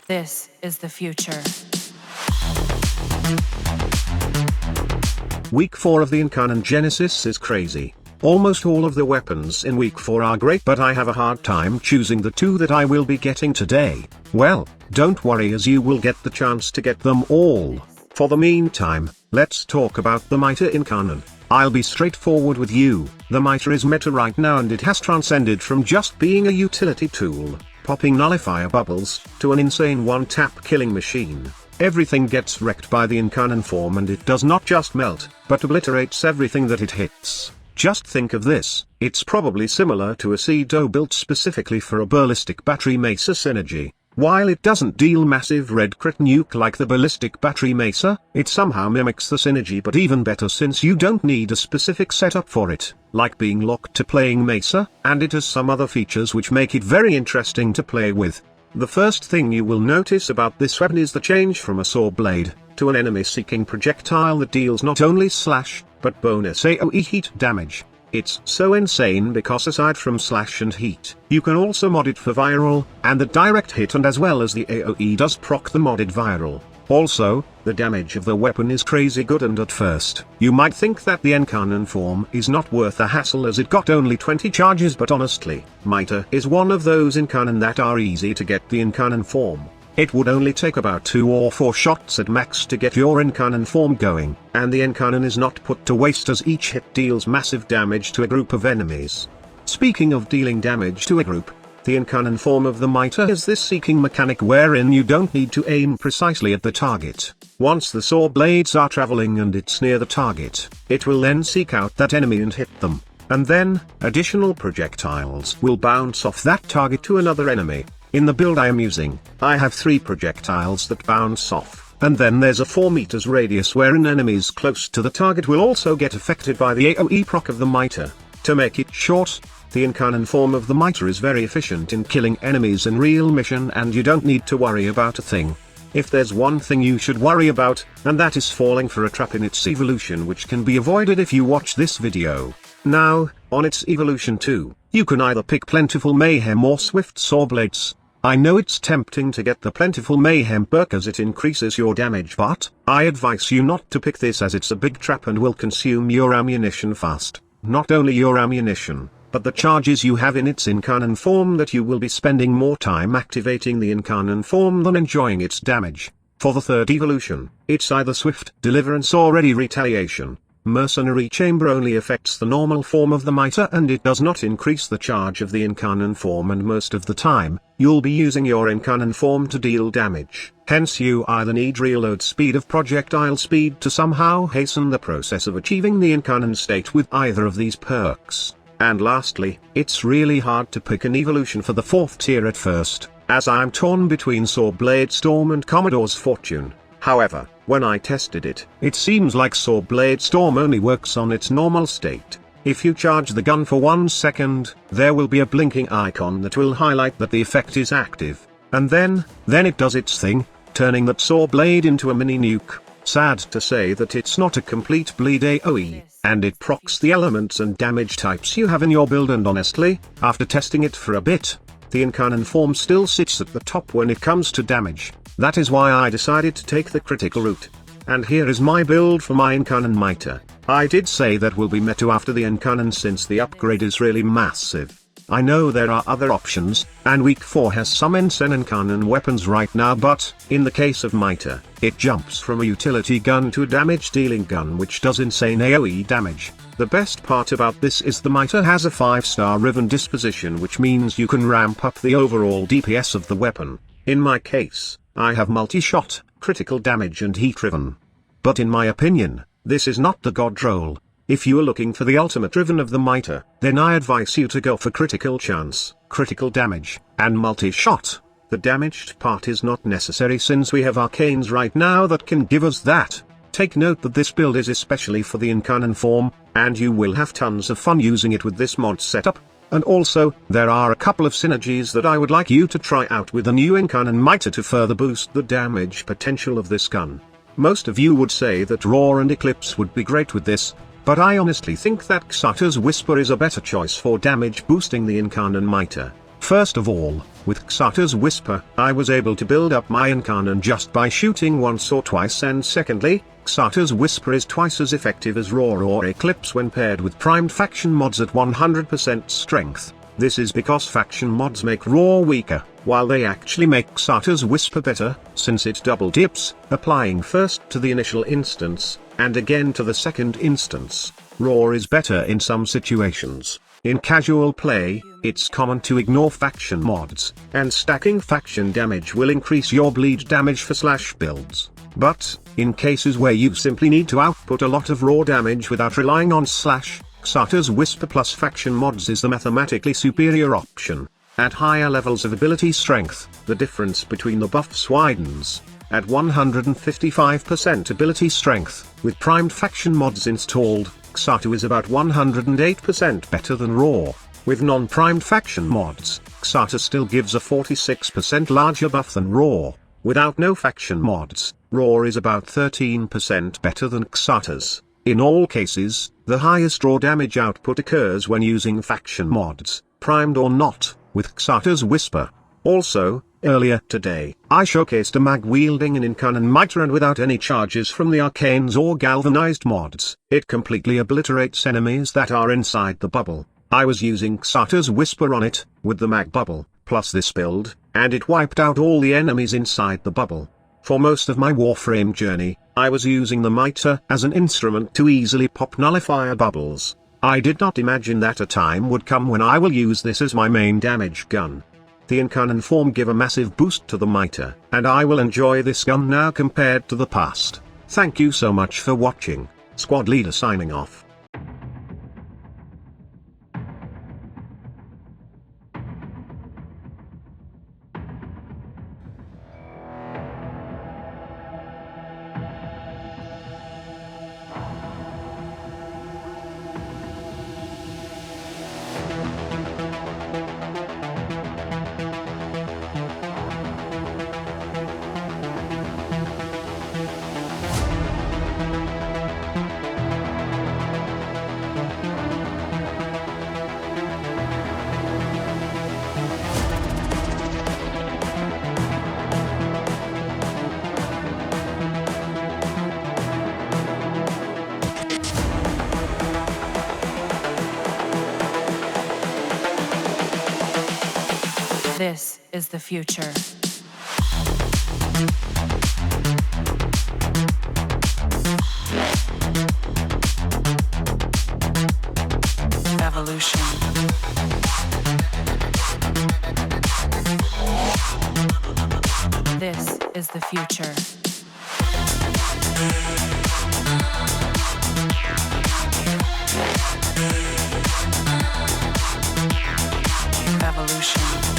This is the future. Week 4 of the incarnon Genesis is crazy. Almost all of the weapons in week 4 are great, but I have a hard time choosing the 2 that I will be getting today. Well, don't worry, as you will get the chance to get them all. For the meantime, let's talk about the Mitre incarnon. I'll be straightforward with you. The Mitre is meta right now, and it has transcended from just being a utility tool, popping nullifier bubbles, to an insane one-tap killing machine. Everything gets wrecked by the incarnon form, and it does not just melt, but obliterates everything that it hits. Just think of this, it's probably similar to a Cedo built specifically for a ballistic battery Mesa synergy. While it doesn't deal massive red crit nuke like the ballistic battery Mesa, it somehow mimics the synergy, but even better since you don't need a specific setup for it, like being locked to playing Mesa, and it has some other features which make it very interesting to play with. The first thing you will notice about this weapon is the change from a saw blade to an enemy-seeking projectile that deals not only slash, but bonus AoE heat damage. It's so insane because aside from slash and heat, you can also mod it for viral, and the direct hit, and as well as the AoE does proc the modded viral. Also, the damage of the weapon is crazy good, and at first, you might think that the incarnon form is not worth the hassle as it got only 20 charges, but honestly, Mitre is one of those incarnon that are easy to get the incarnon form. It would only take about 2 or 4 shots at max to get your incarnon form going, and the incarnon is not put to waste as each hit deals massive damage to a group of enemies. Speaking of dealing damage to a group, the incarnon form of the Mitre is this seeking mechanic wherein you don't need to aim precisely at the target. Once the saw blades are traveling and it's near the target, it will then seek out that enemy and hit them, and then, additional projectiles will bounce off that target to another enemy. In the build I am using, I have 3 projectiles that bounce off, and then there's a 4 meters radius wherein enemies close to the target will also get affected by the AoE proc of the Mitre. To make it short, the incarnon form of the Mitre is very efficient in killing enemies in real mission, and you don't need to worry about a thing. If there's one thing you should worry about, and that is falling for a trap in its evolution, which can be avoided if you watch this video. Now, on its evolution 2, you can either pick Plentiful Mayhem or Swift Saw Blades. I know it's tempting to get the Plentiful Mayhem perk as it increases your damage, but I advise you not to pick this as it's a big trap and will consume your ammunition fast. Not only your ammunition, but the charges you have in its incarnon form, that you will be spending more time activating the incarnon form than enjoying its damage. For the 3rd evolution, it's either Swift Deliverance or Ready Retaliation. Mercenary Chamber only affects the normal form of the Mitre, and it does not increase the charge of the incarnon form, and most of the time, you'll be using your incarnon form to deal damage. Hence you either need reload speed of projectile speed to somehow hasten the process of achieving the incarnon state with either of these perks. And lastly, it's really hard to pick an evolution for the 4th tier at first, as I'm torn between Saw Blade Storm and Commodore's Fortune. However, when I tested it, it seems like Saw Blade Storm only works on its normal state. If you charge the gun for 1 second, there will be a blinking icon that will highlight that the effect is active, and then it does its thing, turning that saw blade into a mini nuke. Sad to say that it's not a complete bleed AoE, and it procs the elements and damage types you have in your build, and honestly, after testing it for a bit, the incarnon form still sits at the top when it comes to damage. That is why I decided to take the critical route. And here is my build for my incarnon Mitre. I did say that will be meta after the incarnon since the upgrade is really massive. I know there are other options, and week 4 has some insane incarnon weapons right now, but, in the case of Mitre, it jumps from a utility gun to a damage dealing gun which does insane AoE damage. The best part about this is the Mitre has a 5-star riven disposition, which means you can ramp up the overall DPS of the weapon. In my case, I have multi-shot, critical damage and heat riven. But in my opinion, this is not the god roll. If you are looking for the ultimate riven of the Mitre, then I advise you to go for critical chance, critical damage, and multi-shot. The damaged part is not necessary since we have arcanes right now that can give us that. Take note that this build is especially for the incarnon form, and you will have tons of fun using it with this mod setup. And also, there are a couple of synergies that I would like you to try out with the new incarnon Mitre to further boost the damage potential of this gun. Most of you would say that Roar and Eclipse would be great with this, but I honestly think that Xata's Whisper is a better choice for damage boosting the incarnon Mitre. First of all, With Xata's Whisper, I was able to build up my incarnon just by shooting once or twice, and secondly, Xata's Whisper is twice as effective as Roar or Eclipse when paired with primed faction mods at 100% strength. This is because faction mods make Roar weaker, while they actually make Xata's Whisper better, since it double dips, applying first to the initial instance, and again to the second instance. Roar is better in some situations. In casual play, it's common to ignore faction mods, and stacking faction damage will increase your bleed damage for slash builds. But, in cases where you simply need to output a lot of raw damage without relying on slash, Xata's Whisper plus faction mods is the mathematically superior option. At higher levels of ability strength, the difference between the buffs widens. At 155% ability strength, with primed faction mods installed, Xata is about 108% better than Roar. With non-primed faction mods, Xata still gives a 46% larger buff than Roar. Without no faction mods, Roar is about 13% better than Xata's. In all cases, the highest raw damage output occurs when using faction mods, primed or not, with Xata's Whisper. Also, earlier today, I showcased a mag wielding an incarnon Miter, and without any charges from the arcanes or galvanized mods, it completely obliterates enemies that are inside the bubble. I was using Xata's Whisper on it, with the mag bubble, plus this build, and it wiped out all the enemies inside the bubble. For most of my Warframe journey, I was using the Miter as an instrument to easily pop nullifier bubbles. I did not imagine that a time would come when I will use this as my main damage gun. The incarnon form give a massive boost to the Miter, and I will enjoy this gun now compared to the past. Thank you so much for watching. Squad Leader signing off. This is the future. Evolution. This is the future. Evolution.